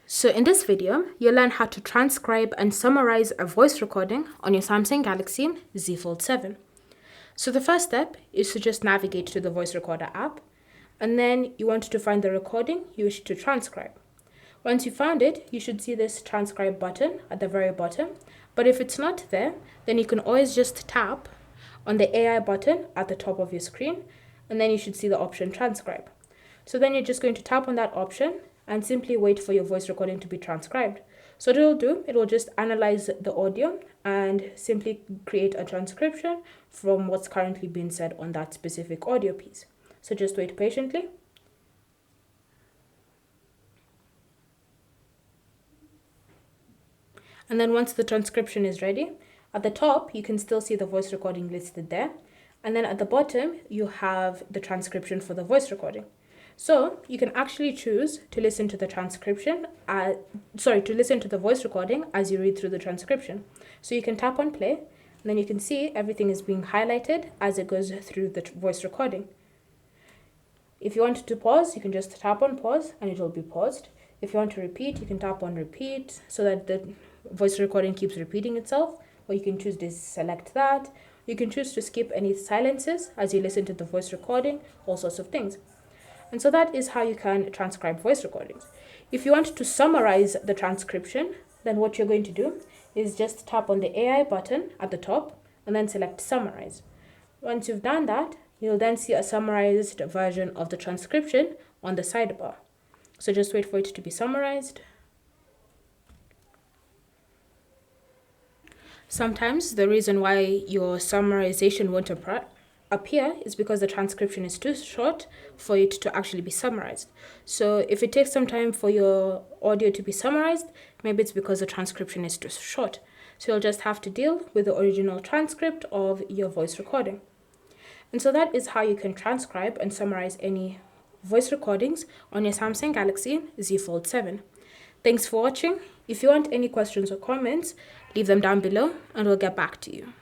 So in this video, you'll learn how to transcribe and summarize a voice recording on your Samsung Galaxy Z Fold 7. So the first step is to just navigate to the voice recorder app, and then you want to find the recording you wish to transcribe. Once you found it, you should see this transcribe button at the very bottom, but if it's not there, then you can always just tap on the AI button at the top of your screen, and then you should see the option transcribe. So then you're just going to tap on that option and simply wait for your voice recording to be transcribed. So what it'll do, it will just analyze the audio and simply create a transcription from what's currently being said on that specific audio piece. So just wait patiently. And then once the transcription is ready, at the top, you can still see the voice recording listed there. And then at the bottom, you have the transcription for the voice recording. So you can actually choose to listen to the listen to the voice recording as you read through the transcription. So you can tap on play, and then you can see everything is being highlighted as it goes through the voice recording. If you want to pause, you can just tap on pause and it will be paused. If you want to repeat, you can tap on repeat so that the voice recording keeps repeating itself, or you can choose to select that. You can choose to skip any silences as you listen to the voice recording, all sorts of things. And so that is how you can transcribe voice recordings. If you want to summarize the transcription, then what you're going to do is just tap on the AI button at the top and then select summarize. Once you've done that, you'll then see a summarized version of the transcription on the sidebar. So just wait for it to be summarized. Sometimes the reason why your summarization won't appear is because the transcription is too short for it to actually be summarized. So if it takes some time for your audio to be summarized, maybe it's because the transcription is too short. So you'll just have to deal with the original transcript of your voice recording. And so that is how you can transcribe and summarize any voice recordings on your Samsung Galaxy Z Fold 7. Thanks for watching. If you want any questions or comments, leave them down below and we'll get back to you.